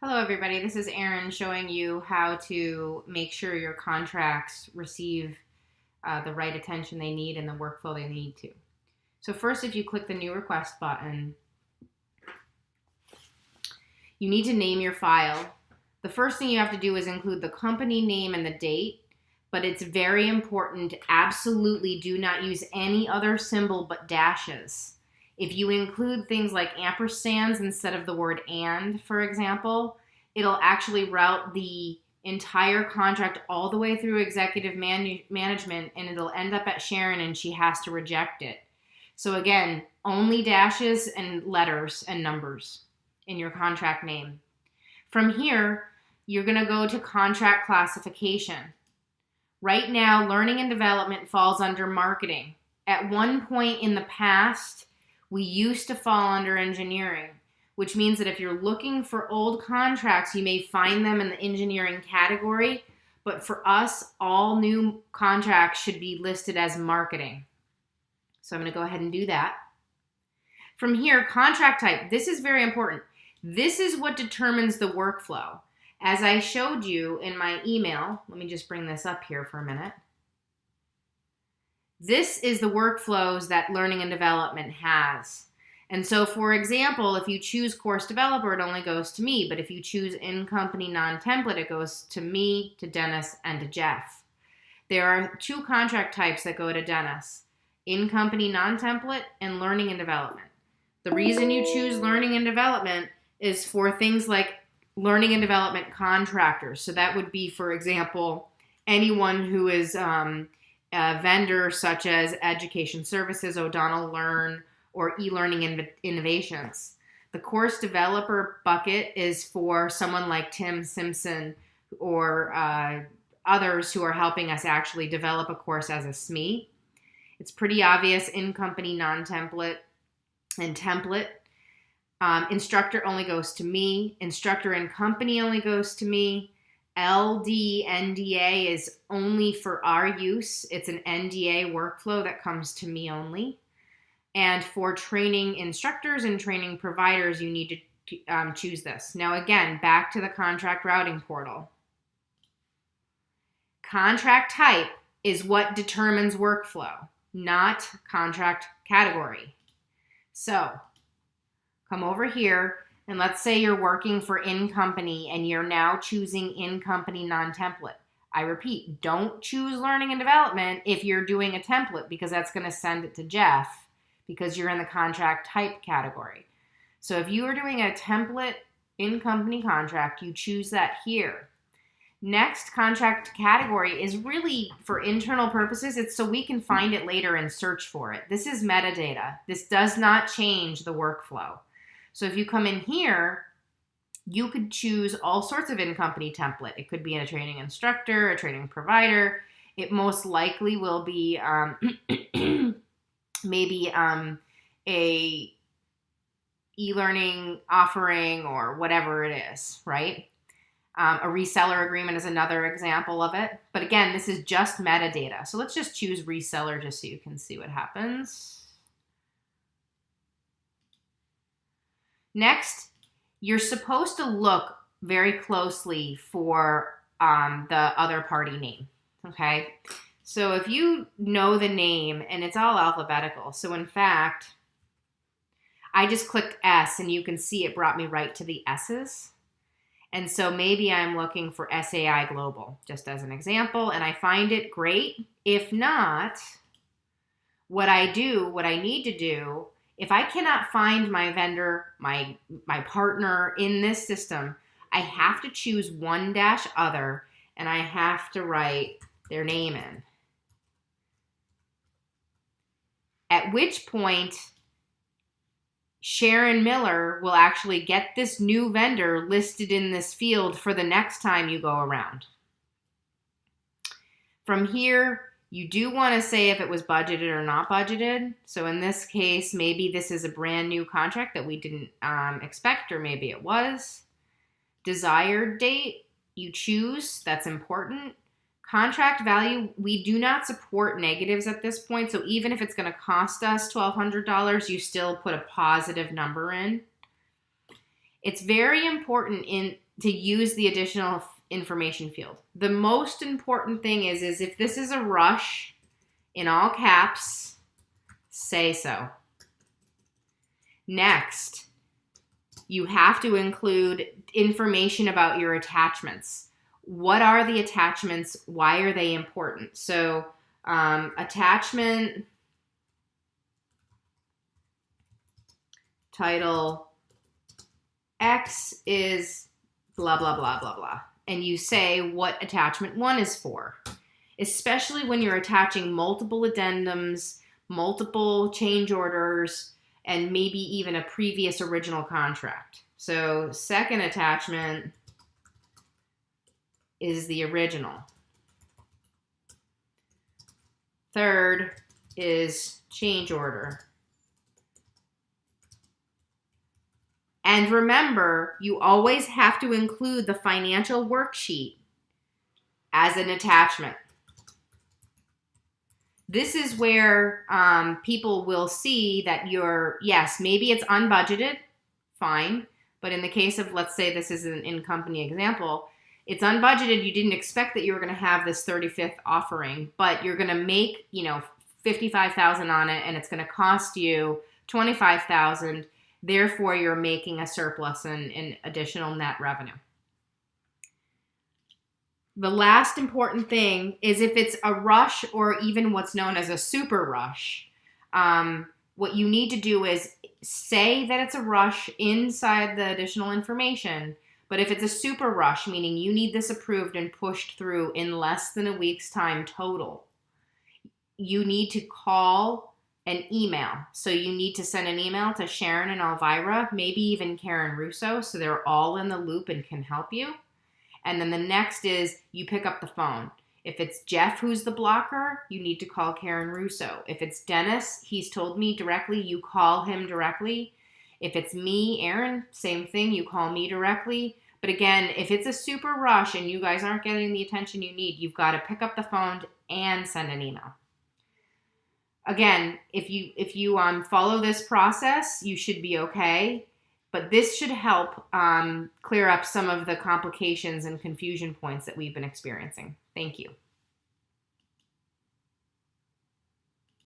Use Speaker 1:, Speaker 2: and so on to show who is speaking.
Speaker 1: Hello, everybody. This is Erin showing you how to make sure your contracts receive the right attention they need and the workflow they need to. So first, if you click the New Request button, you need to name your file. The first thing you have to do is include the company name and the date, but it's very important. Absolutely do not use any other symbol but dashes. If you include things like ampersands instead of the word and, for example, it'll actually route the entire contract all the way through executive management, and it'll end up at Sharon and she has to reject it. So again, only dashes and letters and numbers in your contract name. From here, you're going to go to contract classification. Right now, learning and development falls under marketing. At one point in the past, we used to fall under engineering, which means that if you're looking for old contracts, you may find them in the engineering category. But for us, all new contracts should be listed as marketing. So I'm going to go ahead and do that. From here, contract type. This is very important. This is what determines the workflow. As I showed you in my email, let me just bring this up here for a minute. This is the workflows that learning and development has. And so, for example, if you choose course developer, it only goes to me. But if you choose in-company non-template, it goes to me, to Dennis, and to Jeff. There are two contract types that go to Dennis: in-company non-template and learning and development. The reason you choose learning and development is for things like learning and development contractors. So that would be, for example, anyone who is a vendor such as Education Services, O'Donnell Learn, or eLearning Innovations. The course developer bucket is for someone like Tim Simpson or others who are helping us actually develop a course as a SME. It's pretty obvious: in-company non-template and template. Instructor only goes to me. Instructor in company only goes to me. LD NDA is only for our use. It's an NDA workflow that comes to me only. And for training instructors and training providers, you need to choose this. Now again, back to the contract routing portal. Contract type is what determines workflow, not contract category. So come over here, and let's say you're working for in-company and you're now choosing in-company non-template. I repeat, don't choose learning and development if you're doing a template, because that's going to send it to Jeff because you're in the contract type category. So if you are doing a template in-company contract, you choose that here. Next, contract category is really for internal purposes. It's so we can find it later and search for it. This is metadata. This does not change the workflow. So if you come in here, you could choose all sorts of in-company template. It could be a training instructor, a training provider. It most likely will be maybe a e-learning offering or whatever it is, right? A reseller agreement is another example of it. But again, this is just metadata. So let's just choose reseller just so you can see what happens. Next, you're supposed to look very closely for the other party name, okay? So if you know the name, and it's all alphabetical, so in fact, I just clicked S and you can see it brought me right to the S's. And so maybe I'm looking for SAI Global, just as an example, and I find it great. If not, what I need to do, if I cannot find my vendor, my partner in this system, I have to choose one-other, and I have to write their name in. At which point, Sharon Miller will actually get this new vendor listed in this field for the next time you go around. From here, you do want to say if it was budgeted or not budgeted. So in this case, maybe this is a brand new contract that we didn't expect, or maybe it was. Desired date, you choose. That's important. Contract value, we do not support negatives at this point. So even if it's going to cost us $1,200, you still put a positive number in. It's very important to use the additional information field. The most important thing is if this is a rush, in all caps, say so. Next, you have to include information about your attachments. What are the attachments? Why are they important? So, attachment title X is blah, blah, blah, blah, blah. And you say what attachment 1 is for, especially when you're attaching multiple addendums, multiple change orders, and maybe even a previous original contract. So second attachment is the original. Third is change order. And remember, you always have to include the financial worksheet as an attachment. This is where people will see that yes, maybe it's unbudgeted, fine. But in the case of, let's say this is an in-company example, it's unbudgeted. You didn't expect that you were going to have this 35th offering, but you're going to make, $55,000 on it, and it's going to cost you $25,000. Therefore, you're making a surplus in additional net revenue. The last important thing is if it's a rush or even what's known as a super rush, what you need to do is say that it's a rush inside the additional information. But if it's a super rush, meaning you need this approved and pushed through in less than a week's time total, you need to call an email. So you need to send an email to Sharon and Elvira, maybe even Karen Russo, so they're all in the loop and can help you. And then the next is you pick up the phone. If it's Jeff who's the blocker, you need to call Karen Russo. If it's Dennis, he's told me directly, you call him directly. If it's me, Aaron, same thing, you call me directly. But again, if it's a super rush and you guys aren't getting the attention you need, you've got to pick up the phone and send an email. Again, if you follow this process, you should be okay. But this should help clear up some of the complications and confusion points that we've been experiencing. Thank you.